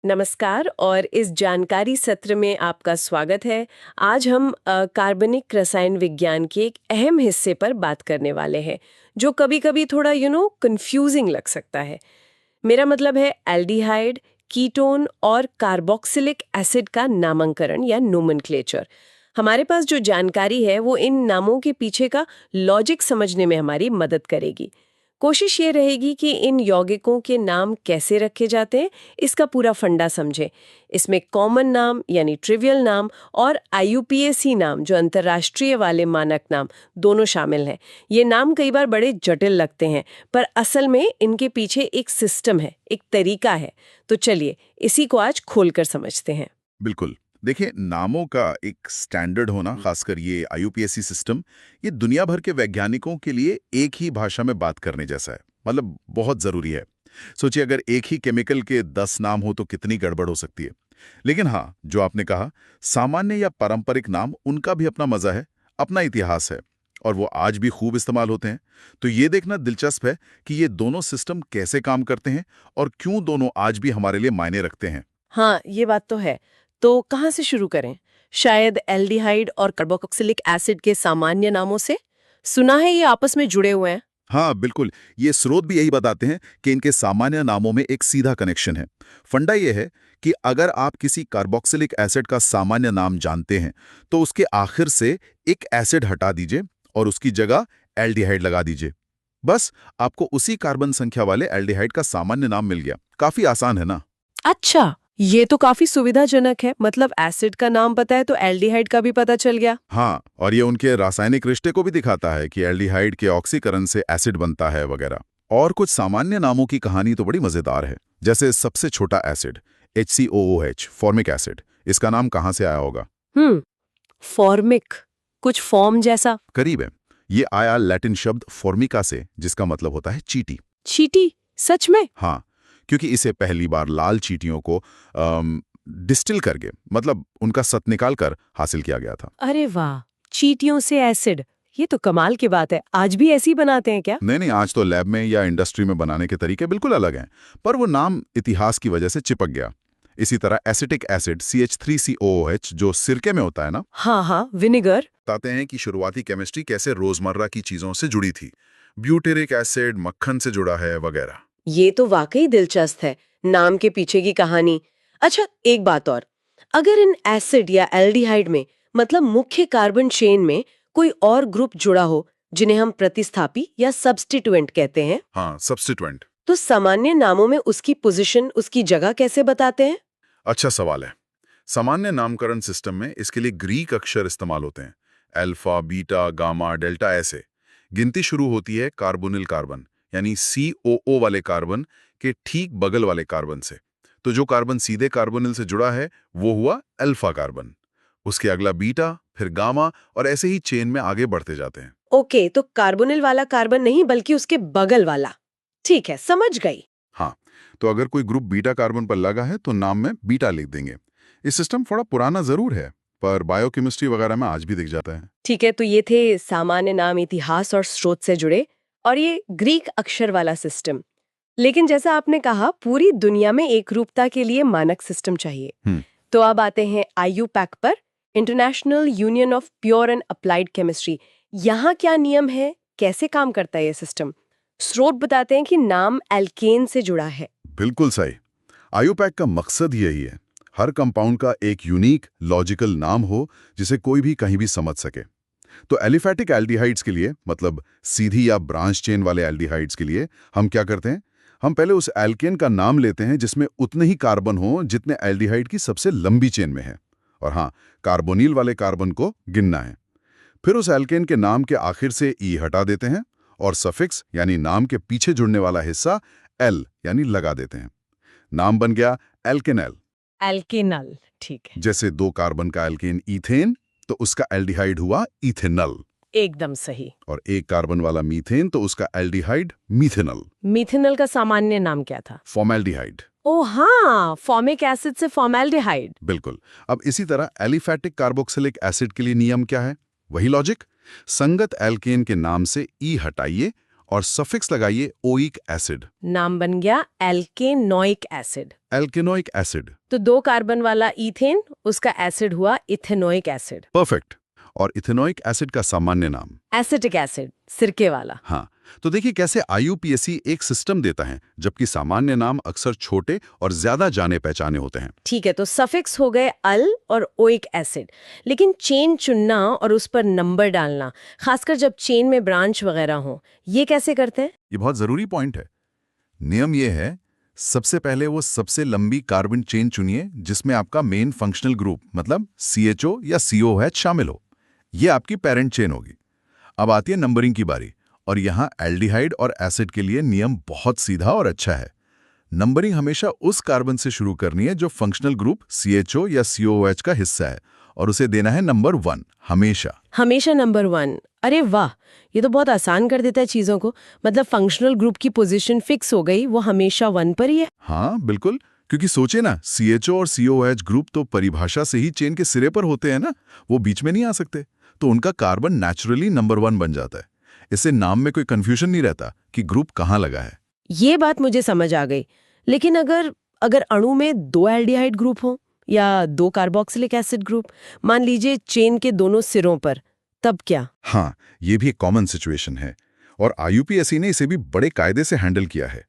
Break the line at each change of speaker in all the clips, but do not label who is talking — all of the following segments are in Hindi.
नमस्कार और इस जानकारी सत्र में आपका स्वागत है। आज हम कार्बनिक रसायन विज्ञान के एक अहम हिस्से पर बात करने वाले हैं जो कभी-कभी थोड़ा कंफ्यूजिंग लग सकता है। मेरा मतलब है एल्डिहाइड, कीटोन और कार्बोक्सिलिक एसिड का नामकरण या नोमेनक्लेचर। हमारे पास जो जानकारी है वो इन नामों के पीछे का लॉजिक समझने में हमारी मदद करेगी। कोशिश ये रहेगी कि इन यौगिकों के नाम कैसे रखे जाते हैं इसका पूरा फंडा समझें। इसमें कॉमन नाम यानी ट्रिवियल नाम और IUPAC नाम जो अंतर्राष्ट्रीय वाले मानक नाम दोनों शामिल हैं। ये नाम कई बार बड़े जटिल लगते हैं पर असल में इनके पीछे एक सिस्टम है, एक तरीका है। तो चलिए इसी को आज खोलकर समझते हैं।
बिल्कुल। देखिए, नामों का एक स्टैंडर्ड होना, खासकर ये IUPAC सिस्टम, ये दुनिया भर के वैज्ञानिकों के लिए एक ही भाषा में बात करने जैसा है। मतलब बहुत जरूरी है। सोचिए, अगर एक ही केमिकल के 10 नाम हो तो कितनी गड़बड़ हो सकती है। लेकिन हाँ, जो आपने कहा, सामान्य या पारंपरिक नाम, उनका भी अपना मजा है, अपना इतिहास है और वो आज भी खूब इस्तेमाल होते हैं। तो ये देखना दिलचस्प है कि ये दोनों सिस्टम कैसे काम करते हैं और क्यों दोनों आज भी हमारे लिए मायने रखते हैं।
हाँ, ये बात तो है। तो कहाँ से शुरू करें? शायद एल्डिहाइड और कार्बोक्सिलिक एसिड के सामान्य नामों से। सुना है ये आपस में जुड़े हुए हैं।
हाँ, बिल्कुल। ये स्रोत भी यही बताते हैं कि इनके सामान्य नामों में एक सीधा कनेक्शन है। फंडा ये है कि अगर आप किसी कार्बोक्सिलिक एसिड का सामान्य नाम जानते हैं तो उसके आखिर से एक एसिड हटा दीजिए और उसकी जगह एल्डिहाइड लगा दीजिए। बस आपको उसी कार्बन संख्या वाले एल्डिहाइड का सामान्य नाम मिल गया। काफी आसान है ना?
अच्छा, ये तो काफी सुविधाजनक है। मतलब एसिड का नाम पता है तो एल्डिहाइड का भी पता चल गया।
हाँ, और ये उनके रासायनिक रिश्ते को भी दिखाता है कि एल्डिहाइड के ऑक्सीकरण से एसिड बनता है वगैरह। और कुछ सामान्य नामों की कहानी तो बड़ी मजेदार है। जैसे सबसे छोटा एसिड HCOOH, फॉर्मिक एसिड, इसका नाम कहाँ से आया होगा?
फॉर्मिक, कुछ फॉर्म जैसा।
करीब है। ये आया लैटिन शब्द फॉर्मिका से, जिसका मतलब होता है चींटी।
चींटी? सच में?
हाँ, क्योंकि इसे पहली बार लाल चींटियों को डिस्टिल करके, मतलब उनका सत निकाल कर हासिल किया गया था।
अरे वाह, चींटियों से एसिड, ये तो कमाल की बात है। आज भी ऐसी बनाते हैं क्या?
नहीं, आज तो लैब में या इंडस्ट्री में बनाने के तरीके बिल्कुल अलग हैं, पर वो नाम इतिहास की वजह से चिपक गया। इसी तरह एसिटिक एसिड CH3COOH जो सिरके में होता है ना,
हाँ, विनेगर।
बताते हैं कि शुरुआती केमिस्ट्री कैसे रोजमर्रा की चीजों से जुड़ी थी। ब्यूटेरिक एसिड मक्खन से जुड़ा है वगैरह।
ये तो वाकई दिलचस्प है, नाम के पीछे की कहानी। अच्छा, एक बात और, अगर इन एसिड या एल्डिहाइड में मतलब मुख्य कार्बन चेन में कोई और ग्रुप जुड़ा हो जिन्हें हम प्रतिस्थापी या सब्स्टिट्यूएंट कहते हैं,
हाँ, सब्स्टिट्यूएंट।
तो सामान्य नामों में उसकी पोजीशन, उसकी जगह कैसे बताते हैं?
अच्छा सवाल है। सामान्य नामकरण सिस्टम में इसके लिए ग्रीक अक्षर इस्तेमाल होते हैं। अल्फा, बीटा, गामा, डेल्टा, ऐसे। गिनती शुरू होती है कार्बोनिल कार्बन यानी COO वाले कार्बन के ठीक बगल वाले कार्बन से। तो जो कार्बन सीधे कार्बोनिल से जुड़ा है वो हुआ अल्फा कार्बन। उसके अगला बीटा, फिर गामा और ऐसे ही चेन में आगे बढ़ते जाते हैं।
ओके, तो कार्बोनिल वाला कार्बन नहीं बल्कि उसके बगल वाला। ठीक है, समझ गई।
हाँ, तो अगर कोई ग्रुप बीटा कार्बन पर लगा है तो नाम में बीटा लिख देंगे। ये सिस्टम थोड़ा पुराना जरूर है, पर बायोकेमिस्ट्री वगैरह में आज भी दिख जाता है।
ठीक है, तो ये थे सामान्य नाम इतिहास और स्रोत से जुड़े और ये ग्रीक अक्षर वाला सिस्टम। लेकिन जैसा आपने कहा, पूरी दुनिया में एक रूपता के लिए मानक सिस्टम चाहिए। तो अब आते हैं IUPAC पर, international union of pure and applied chemistry. यहाँ क्या नियम है, कैसे काम करता है ये सिस्टम? स्रोत बताते हैं कि नाम एल्केन से जुड़ा है।
बिल्कुल सही। IUPAC का मकसद यही है, हर कंपाउंड का एक यूनिक लॉजिकल नाम हो जिसे कोई भी कहीं भी समझ सके। तो एलिफैटिक एल्डिहाइड्स के लिए, मतलब सीधी या ब्रांच चेन वाले एल्डिहाइड्स के लिए, हम क्या करते हैं? हम पहले उस एल्केन का नाम लेते हैं जिसमें उतने ही कार्बन हो जितने एल्डिहाइड की सबसे लंबी चेन में है। और हाँ, कार्बोनिल वाले कार्बन को गिनना है। फिर उस एल्केन के नाम के आखिर से ई हटा देते हैं और सफिक्स यानी नाम के पीछे जुड़ने वाला हिस्सा एल यानी लगा देते हैं। नाम बन गया एल्केनल।
एल्केनल, ठीक है।
जैसे 2 कार्बन का एल्केन ईथेन, तो उसका एल्डिहाइड हुआ इथेनल।
एकदम सही।
और 1 कार्बन वाला मीथेन, तो उसका एल्डिहाइड मीथेनल।
मिथेनॉल का सामान्य नाम क्या था?
फॉर्मेल्डिहाइड।
ओ हाँ, फॉर्मिक एसिड से फॉर्मेल्डिहाइड।
बिल्कुल। अब इसी तरह एलिफैटिक कार्बोक्सिलिक एसिड के लिए नियम क्या है? वही लॉजिक। संगत एल्केन के नाम से ई हटाइए और सफिक्स लगाइए ओइक एसिड।
नाम बन गया एल्केनोइक एसिड।
एल्केनोइक एसिड।
तो 2 कार्बन वाला इथेन, उसका एसिड हुआ इथेनोइक एसिड।
परफेक्ट। और इथेनोइक एसिड का सामान्य नाम
एसिटिक एसिड, सिरके वाला।
हाँ, तो देखिए कैसे आईयूपीएसी एक सिस्टम देता है, जबकि सामान्य नाम अक्सर छोटे और ज्यादा जाने पहचाने होते हैं।
ठीक है, तो सफिक्स हो गए अल और ओइक एसिड। लेकिन चेन चुनना और उस पर नंबर डालना, खासकर जब चेन में ब्रांच वगैरह हो, ये कैसे करते हैं?
ये बहुत जरूरी पॉइंट है। नियम ये है, सबसे पहले वो सबसे लंबी कार्बन चेन चुनिए जिसमें आपका मेन फंक्शनल ग्रुप मतलब CHO या COOH शामिल हो। ये आपकी पेरेंट चेन होगी। अब आती है नंबरिंग की बारी, और यहाँ एल्डिहाइड और एसिड के लिए नियम बहुत सीधा और अच्छा है। नंबरिंग हमेशा उस कार्बन से शुरू करनी है जो फंक्शनल ग्रुप CHO या COOH का हिस्सा है, और उसे देना है नंबर 1 हमेशा।
हमेशा नंबर 1। अरे वाह, ये तो बहुत आसान कर देता है चीजों को। मतलब फंक्शनल ग्रुप की पोजीशन फिक्स हो गई, वो हमेशा 1 पर ही है।
हाँ बिल्कुल, क्योंकि सोचे ना, CHO और COOH ग्रुप तो परिभाषा से ही चेन के सिरे पर होते हैं ना, वो बीच में नहीं आ सकते, तो उनका कार्बन नेचुरली नंबर 1 बन जाता है। इससे नाम में कोई कंफ्यूजन नहीं रहता कि ग्रुप कहाँ लगा है।
ये बात मुझे समझ आ गई। लेकिन अगर अणु में 2 एल्डिहाइड ग्रुप हो या 2 कार्बोक्सिलिक एसिड ग्रुप, मान लीजिए चेन के दोनों सिरों पर, तब क्या?
हाँ, ये भी एक कॉमन सिचुएशन है, और आईयूपीएसी ने इसे भी बड़े कायदे से हैंडल किया है।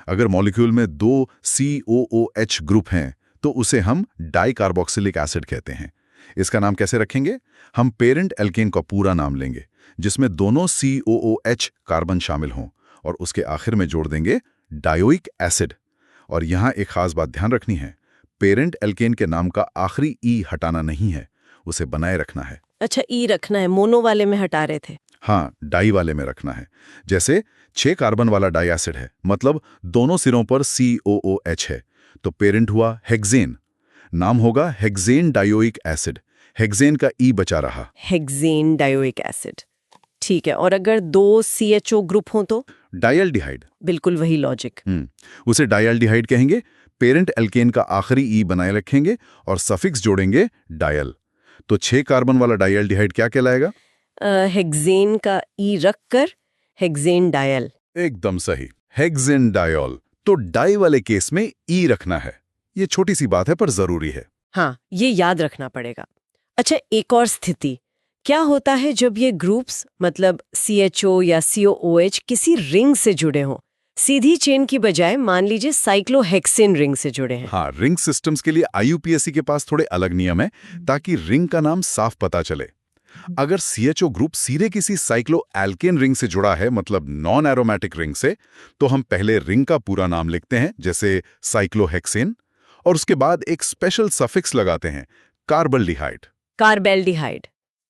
अगर मॉलिक्यूल में 2 COOH ग्रुप हैं तो उसे हम डाई कार्बोक्सिलिक एसिड कहते हैं। इसका नाम कैसे रखेंगे? हम पेरेंट एल्केन का पूरा नाम लेंगे जिसमें दोनों COOH कार्बन शामिल हों, और उसके आखिर में जोड़ देंगे डायोइक एसिड। और यहाँ एक खास बात ध्यान रखनी है, पेरेंट एल्केन के नाम का आखिरी ई हटाना नहीं है, उसे बनाए रखना है।
अच्छा, ई रखना है, मोनो वाले में हटा रहे थे।
हाँ, डाई वाले में रखना है। जैसे 6 कार्बन वाला डाई एसिड है, मतलब दोनों सिरों पर COOH है, तो पेरेंट हुआ हेक्सेन, नाम होगा हेक्सेन डायोइक एसिड। हेक्सेन का ई बचा रहा,
हेक्सेन डायोइक एसिड। ठीक है, और अगर 2 CHO ग्रुप हो तो?
डायल्डिहाइड।
बिल्कुल वही लॉजिक।
उसे डायल्डिहाइड कहेंगे। पेरेंट एल्केन का आखिरी ई बनाए रखेंगे और सफिक्स जोड़ेंगे डायल। तो 6 कार्बन वाला डायल्डिहाइड क्या कहलाएगा?
हेक्सेन का ई रखकर हेक्सेन डायल।
एकदम सही, हेक्सेन डायोल। तो डाई वाले केस में ई रखना है। ये छोटी सी बात है पर जरूरी है।
हाँ, ये याद रखना पड़ेगा। अच्छा, एक और स्थिति, क्या होता है जब ये ग्रुप्स मतलब CHO या COOH किसी रिंग से जुड़े हों, सीधी चेन की बजाय मान लीजिए साइक्लोहेक्सेन रिंग से जुड़े हैं?
हाँ, रिंग सिस्टम्स के लिए आईयूपीएसी के पास थोड़े अलग नियम है ताकि रिंग का नाम साफ पता चले। अगर CHO ग्रुप सीधे किसी साइक्लो एल्केन रिंग से जुड़ा है, मतलब नॉन एरोमेटिक रिंग से, तो हम पहले रिंग का पूरा नाम लिखते हैं जैसे साइक्लोहेक्सेन, और उसके बाद एक स्पेशल सफिक्स लगाते हैं, कार्बल्डिहाइड।
कार्बेल्डिहाइड,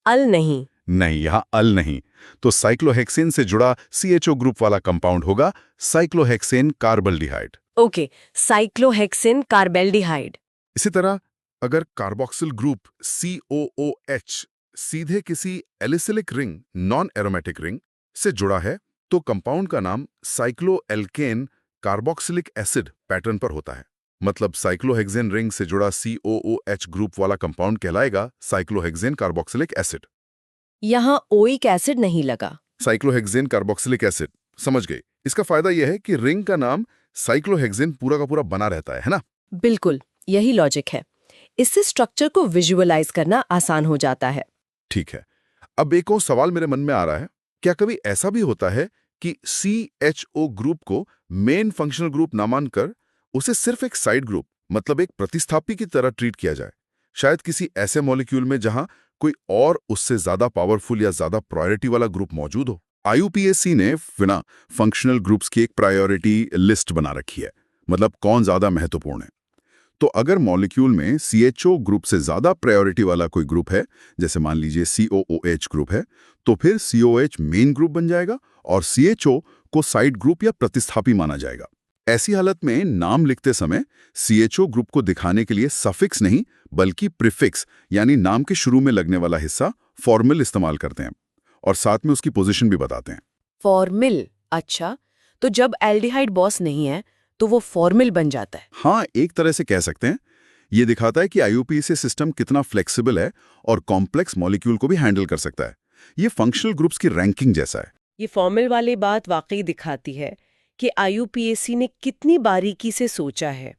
अल नहीं।
नहीं, यहाँ अल नहीं। तो साइक्लोहेक्सेन से जुड़ा CHO ग्रुप वाला कंपाउंड होगा cyclohexane carbaldehyde.
Okay, cyclohexane carbaldehyde.
इसी तरह अगर कार्बोक्सिल ग्रुप COOH सीधे किसी alicyclic ring, non aromatic ring से जुड़ा है, तो कंपाउंड का नाम साइक्लोएल्केन कार्बोक्सिलिक एसिड पैटर्न पर होता है। मतलब साइक्लोहेक्सेन रिंग से जुड़ा COOH ग्रुप वाला कंपाउंड कहलाएगा साइक्लोहेक्सेन कार्बोक्सिलिक एसिड।
यहाँ ओइक एसिड नहीं लगा।
साइक्लोहेक्सेन कार्बोक्सिलिक एसिड, समझ गए। इसका फायदा यह है कि रिंग का नाम साइक्लोहेक्सेन पूरा का पूरा बना रहता है ना?
बिल्कुल, यही लॉजिक है। इससे स्ट्रक्चर को विजुअलाइज करना आसान हो जाता है।
ठीक है, अब एक और सवाल मेरे मन में आ रहा है, क्या कभी ऐसा भी होता है कि CHO ग्रुप को मेन फंक्शनल ग्रुप ना मानकर उसे सिर्फ एक साइड ग्रुप, मतलब एक प्रतिस्थापी की तरह ट्रीट किया जाए, शायद किसी ऐसे मॉलिक्यूल में जहां कोई और उससे ज्यादा पावरफुल या ज्यादा प्रायोरिटी वाला ग्रुप मौजूद हो? आईयूपीएसी ने बिना फंक्शनल ग्रुप्स की एक प्रायोरिटी लिस्ट बना रखी है, मतलब कौन ज्यादा महत्वपूर्ण है। तो अगर मॉलिक्यूल में CHO ग्रुप से ज्यादा प्रायोरिटी वाला कोई ग्रुप है, जैसे मान लीजिए COOH ग्रुप है, तो फिर COH मेन ग्रुप बन जाएगा और CHO को साइड ग्रुप या प्रतिस्थापी माना जाएगा। ऐसी हालत में नाम लिखते समय CHO ग्रुप को दिखाने के लिए सफिक्स नहीं बल्कि प्रीफिक्स यानी नाम के शुरू में लगने वाला हिस्सा फॉर्मल इस्तेमाल करते हैं, और साथ में उसकी पोजीशन भी बताते हैं।
फॉर्मिल, अच्छा, तो जब एल्डिहाइड बॉस नहीं है तो वो फॉर्मिल बन जाता है।
हाँ, एक तरह से कह सकते हैं। ये दिखाता है कि आईयूपीएसी सिस्टम कितना फ्लेक्सिबल है और कॉम्प्लेक्स मॉलिक्यूल को भी हैंडल कर सकता है। ये फंक्शनल ग्रुप्स की रैंकिंग जैसा है।
ये फॉर्मल वाली बात वाकई दिखाती है कि आईयूपीएसी ने कितनी बारीकी से सोचा है।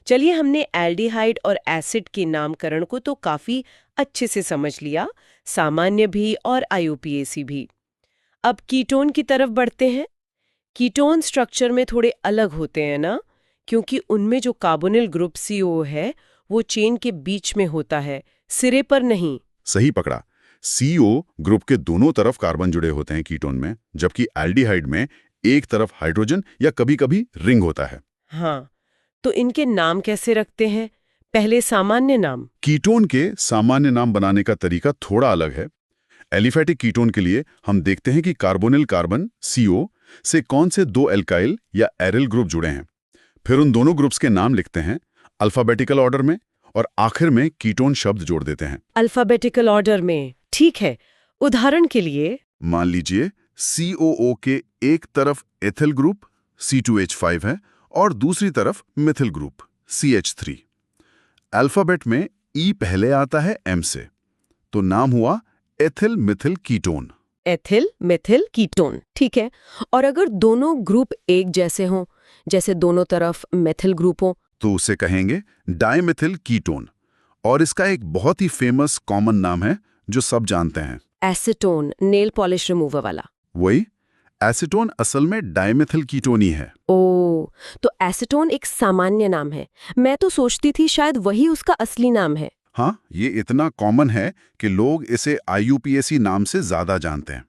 चलिए, हमने एल्डिहाइड और एसिड के नामकरण को तो काफी अच्छे से समझ लिया, सामान्य भी और आईयूपीएसी भी। अब कीटोन की तरफ बढ़ते हैं। कीटोन स्ट्रक्चर में थोड़े अलग होते हैं ना, क्योंकि उनमें जो कार्बोनिल ग्रुप CO है वो चेन के बीच में होता है, सिरे पर नहीं।
सही पकड़ा। CO ग्रुप के दोनों तरफ कार्बन जुड़े होते हैं कीटोन में, जबकि एल्डिहाइड में एक तरफ हाइड्रोजन या कभी-कभी रिंग होता है।
हाँ, तो इनके नाम कैसे रखते हैं? पहले सामान्य नाम।
कीटोन के सामान्य नाम बनाने का तरीका थोड़ा अलग है। एलिफैटिक कीटोन के लिए हम देखते हैं कि कार्बोनिल कार्बन CO से कौन से दो एल्काइल या एरिल ग्रुप जुड़े हैं। फिर उन दोनों ग्रुप्स के नाम लिखते हैं अल्फाबेटिकल ऑर्डर में और आखिर में कीटोन शब्द जोड़ देते हैं।
अल्फाबेटिकल ऑर्डर में, ठीक है। उदाहरण के लिए
मान लीजिए COO के एक तरफ एथिल ग्रुप C2H5 है और दूसरी तरफ मिथिल ग्रुप CH3। अल्फाबेट में E पहले आता है M से, तो नाम हुआ ethyl Mithil ketone.
Ethyl Mithil ketone, ठीक है। और अगर दोनों ग्रुप एक जैसे हों, जैसे दोनों तरफ मेथिल ग्रुप हो,
तो उसे कहेंगे डाइमिथिल कीटोन। और इसका एक बहुत ही फेमस कॉमन नाम है जो सब जानते हैं,
एसीटोन, नेल पॉलिश रिमूवर वाला।
वही एसीटोन असल में डाइमिथिल कीटोन ही है।
ओ, तो एसीटोन एक सामान्य नाम है। मैं तो सोचती थी शायद वही उसका असली नाम है।
हाँ, ये इतना कॉमन है कि लोग इसे आईयूपीएसी नाम से ज्यादा जानते हैं।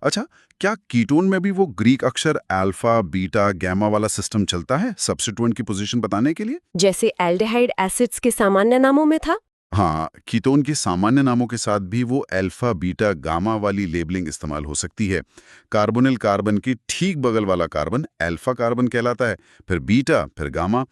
अच्छा, क्या कीटोन में भी वो ग्रीक अक्षर अल्फा, बीटा, गैमा वाला सिस्टम चलता है सब्स्टिट्यूएंट की पोजीशन बताने के लिए,
जैसे एल्डिहाइड एसिड्स के सामान्य नामों में था?
हाँ, कीटोन के सामान्य नामों के साथ भी वो अल्फा, बीटा, गामा वाली लेबलिंग इस्तेमाल हो सकती है। कार्बोनिल कार्बन के ठीक बगल वाला कार्बन अल्फा कार्बन कहलाता है, फिर बीटा, फिर गामा।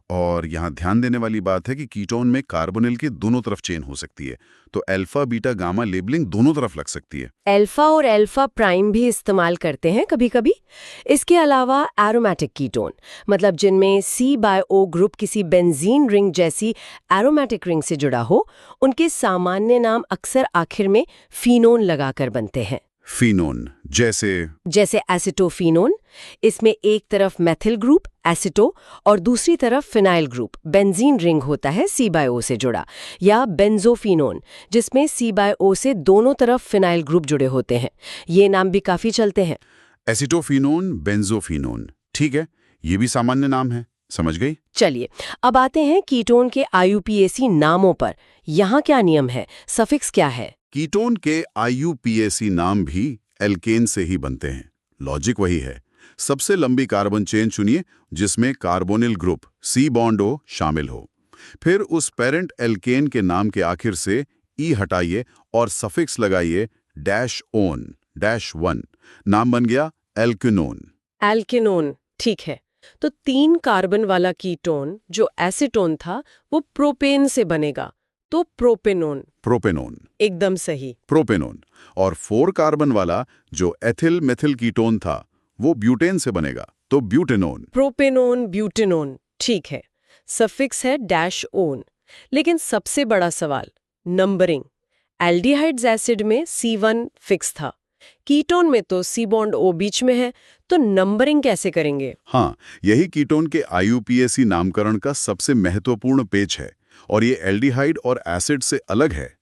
और यहाँ ध्यान देने वाली बात है कि कीटोन में कार्बोनिल की दोनों तरफ चेन हो सकती है, तो अल्फा, बीटा, गामा लेबलिंग दोनों तरफ लग सकती है।
अल्फा और अल्फा प्राइम भी इस्तेमाल करते हैं कभी-कभी। इसके अलावा एरोमेटिक कीटोन, मतलब जिनमें C/O ग्रुप किसी बेंजीन रिंग जैसी एरोमेटिक रिंग से जुड़ा हो, उनके सामान्य नाम अक्सर आखिर में फिनोन लगाकर बनते हैं।
फिनोन, जैसे
एसिटोफिनोन। इसमें एक तरफ मेथिल ग्रुप एसिटो और दूसरी तरफ फिनाइल ग्रुप बेंजीन रिंग होता है C/O से जुड़ा, या बेंजोफिनोन, जिसमें C/O से दोनों तरफ फिनाइल ग्रुप जुड़े होते हैं। ये नाम भी काफी चलते हैं।
एसिटोफिनोन, बेंजोफिनोन, ठीक है, ये भी सामान्य नाम है, समझ गई।
चलिए, अब आते हैं कीटोन के आईयूपीएसी नामों पर। यहाँ क्या नियम है, सफिक्स क्या है?
कीटोन के आईयूपीएसी नाम भी एल्केन से ही बनते हैं। लॉजिक वही है। सबसे लंबी कार्बन चेन चुनिए जिसमें कार्बोनिल ग्रुप C-O शामिल हो। फिर उस पेरेंट एल्केन के नाम के आखिर से E हटाइए और सफिक्स लगाइए -ON, -1। नाम बन गया एल्केनोन।
एल्केनोन, ठीक है। तो 3 कार्बन वाला कीटोन जो एसीटोन था वो प्रोपेन से बनेगा, तो प्रोपेनोन।
प्रोपेनोन,
एकदम सही,
प्रोपेनोन। और 4 कार्बन वाला जो एथिल मेथिल कीटोन था वो ब्यूटेन से बनेगा, तो ब्यूटेनोन।
प्रोपेनोन ब्यूटेनोन, ठीक है। सफिक्स है -ON। लेकिन सबसे बड़ा सवाल, नंबरिंग। एल्डिहाइड्स एसिड में C1 फिक्स था, कीटोन में तो C-O बीच में है, तो नंबरिंग कैसे करेंगे?
हाँ, यही कीटोन के आईयूपीएसी नामकरण का सबसे महत्वपूर्ण पेच है, और ये एल्डिहाइड और एसिड से अलग है।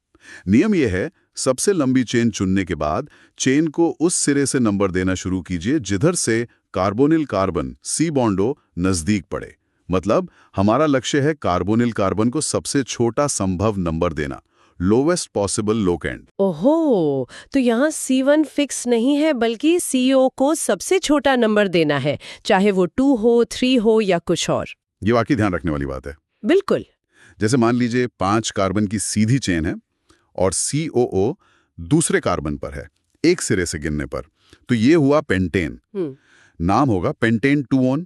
नियम यह है, सबसे लंबी चेन चुनने के बाद चेन को उस सिरे से नंबर देना शुरू कीजिए जिधर से कार्बोनिल कार्बन C-O नजदीक पड़े। मतलब हमारा लक्ष्य है कार्बोनिल कार्बन को सबसे छोटा संभव नंबर देना, लोवेस्ट पॉसिबल लोकेंड।
ओहो, तो यहाँ C1 फिक्स नहीं है बल्कि CO को सबसे छोटा नंबर देना है, चाहे वो 2 हो, 3 हो या कुछ और।
ये वाकई ध्यान रखने वाली बात है।
बिल्कुल।
जैसे मान लीजिए 5 कार्बन की सीधी चेन है और COO दूसरे कार्बन पर है, एक सिरे से गिनने पर, तो ये हुआ पेंटेन। नाम होगा पेंटेन 2-ON।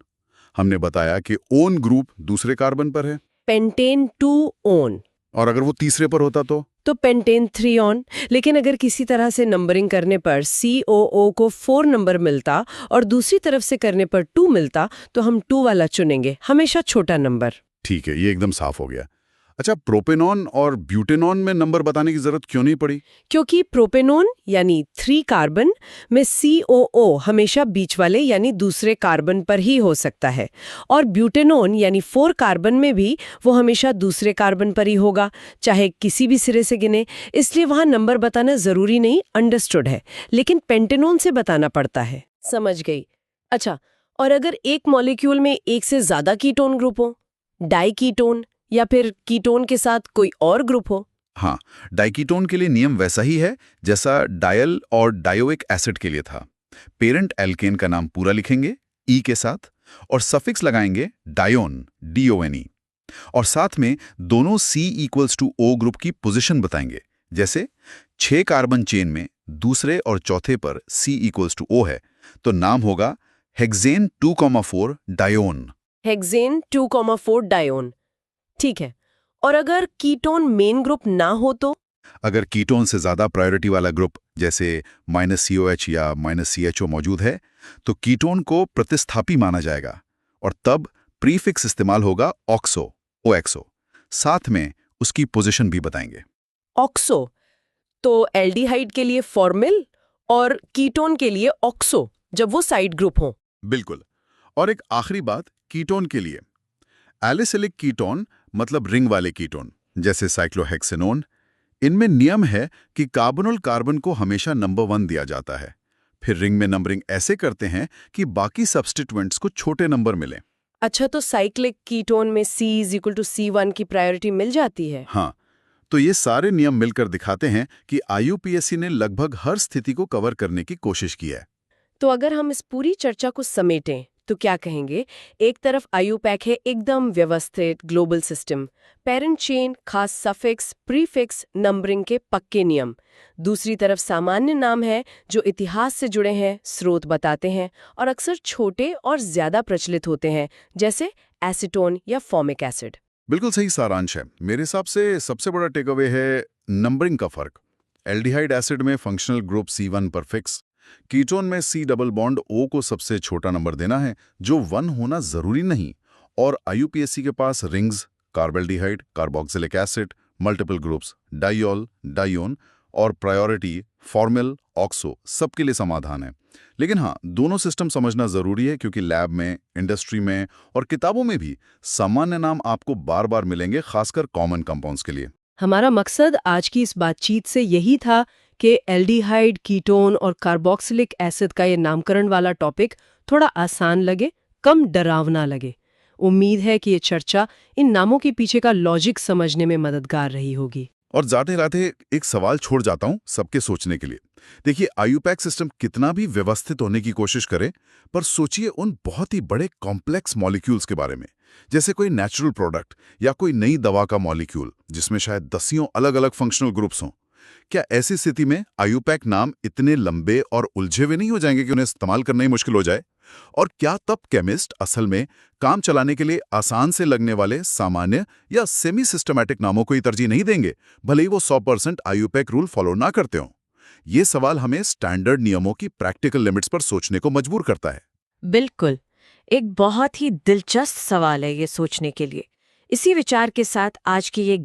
हमने बताया कि ON ग्रुप दूसरे कार्बन पर है,
पेंटेन 2-ON।
और अगर वो तीसरे पर होता तो
पेंटेन 3-ON। लेकिन अगर किसी तरह से नंबरिंग करने पर COO को 4 नंबर मिलता और दूसरी तरफ से करने पर 2 मिलता, तो हम 2 वाला चुनेंगे, हमेशा छोटा नंबर।
ठीक है, ये एकदम साफ हो गया। अच्छा, प्रोपेनॉन और ब्यूटेनॉन में नंबर बताने की जरूरत क्यों नहीं पड़ी?
क्योंकि प्रोपेनॉन यानी 3 कार्बन में COO हमेशा बीच वाले यानी दूसरे कार्बन पर ही हो सकता है, और ब्यूटेनॉन यानी 4 कार्बन में भी वो हमेशा दूसरे कार्बन पर ही होगा, चाहे किसी भी सिरे से गिने। इसलिए वहां नंबर बताना जरूरी नहीं, अंडरस्टूड है, लेकिन पेंटेनॉन से बताना पड़ता है। समझ गई। अच्छा, और अगर एक मॉलिक्यूल में एक से ज्यादा कीटोन ग्रुप हो, डाई कीटोन या फिर कीटोन के साथ कोई और ग्रुप हो?
हाँ, डाइकीटोन के लिए नियम वैसा ही है जैसा डायल और डायोइक एसिड के लिए था। पेरेंट एल्केन का नाम पूरा लिखेंगे ई के साथ और सफिक्स लगाएंगे डायोन DONE, और साथ में दोनों C=O ग्रुप की पोजीशन बताएंगे। जैसे 6 कार्बन चेन में दूसरे और चौथे पर C=O है तो नाम होगा हेक्सेन 2,4 डायोन।
हेक्सेन 2,4 डायोन। ठीक है। और अगर कीटोन मेन ग्रुप ना हो तो?
अगर कीटोन से ज्यादा प्रायोरिटी वाला ग्रुप जैसे -COH या -CHO मौजूद है तो कीटोन को प्रतिस्थापी माना जाएगा और तब प्रीफिक्स इस्तेमाल होगा ऑक्सो, OXO। साथ में उसकी पोजीशन भी बताएंगे।
ऑक्सो तो एल्डिहाइड के लिए फॉर्मिल और कीटोन के लिए ऑक्सो जब वो साइड ग्रुप हो।
बिल्कुल। और एक आखिरी बात कीटोन के लिए, एलिसिलिक कीटोन मतलब रिंग वाले कीटोन जैसे साइक्लोहेक्सेनोन, इनमें नियम है कि कार्बोनल कार्बन को हमेशा नंबर 1 दिया जाता है। फिर रिंग में नंबरिंग ऐसे करते हैं कि बाकी सब्स्टिट्यूएंट्स को छोटे नंबर मिले।
अच्छा, तो साइक्लिक कीटोन में C=C1 की प्रायोरिटी मिल जाती है?
हाँ, तो ये सारे नियम मिलकर दिखाते हैं कि IUPAC ने लगभग हर स्थिति को कवर करने की कोशिश की है।
तो अगर हम इस पूरी चर्चा को समेटें तो क्या कहेंगे? एक तरफ IUPAC है एकदम व्यवस्थित ग्लोबल सिस्टम, पेरेंट चेन, खास सफिक्स, प्रीफिक्स, नंबरिंग के पक्के नियम। दूसरी तरफ सामान्य नाम है जो इतिहास से जुड़े हैं, स्रोत बताते हैं और अक्सर छोटे और ज्यादा प्रचलित होते हैं, जैसे एसीटोन या फॉर्मिक एसिड।
बिल्कुल सही सारांश है। मेरे हिसाब से सबसे बड़ा टेकअवे है नंबरिंग का फर्क। एल्डिहाइड एसिड में फंक्शनल ग्रुप C1 पर फिक्स, कीटोन में C डबल बॉन्ड O को सबसे छोटा नंबर देना है जो 1 होना जरूरी नहीं, और IUPAC के पास rings, carbaldehyde, carboxylic acid, multiple groups, diol, dione और प्रायोरिटी, फॉर्मिल, ऑक्सो सबके लिए समाधान है। लेकिन हाँ, दोनों सिस्टम समझना जरूरी है क्योंकि लैब में, इंडस्ट्री में और किताबों में भी सामान्य नाम आपको बार बार मिलेंगे, खासकर कॉमन कंपाउंड्स के लिए।
हमारा मकसद आज की इस बातचीत से यही था कि एल्डिहाइड, कीटोन और कार्बोक्सिलिक एसिड का ये नामकरण वाला टॉपिक थोड़ा आसान लगे, कम डरावना लगे। उम्मीद है कि ये चर्चा इन नामों के पीछे का लॉजिक समझने में मददगार रही होगी।
और जाते जाते एक सवाल छोड़ जाता हूं सबके सोचने के लिए। देखिए, IUPAC सिस्टम कितना भी व्यवस्थित होने की कोशिश करे, पर सोचिए उन बहुत ही बड़े कॉम्प्लेक्स मॉलिक्यूल्स के बारे में, जैसे कोई नेचुरल प्रोडक्ट या कोई नई दवा का मॉलिक्यूल जिसमें शायद दसियों अलग अलग फंक्शनल ग्रुप्स हों। क्या ऐसी स्थिति में IUPAC नाम इतने लंबे और उलझे हुए नहीं हो जाएंगे कि उन्हें इस्तेमाल करना ही मुश्किल हो जाए? और क्या तब केमिस्ट असल में काम चलाने के लिए आसान से लगने वाले सामान्य या सेमी सिस्टमैटिक नामों को ही तरजीह नहीं देंगे, भले ही वो 100% IUPAC रूल फॉलो ना करते हों? ये सवाल हमें स्टैंडर्ड नियमों की प्रैक्टिकल लिमिट्स पर सोचने को मजबूर करता है।
बिल्कुल, एक बहुत ही दिलचस्प सवाल है ये सोचने के लिए। इसी विचार के साथ आज की ये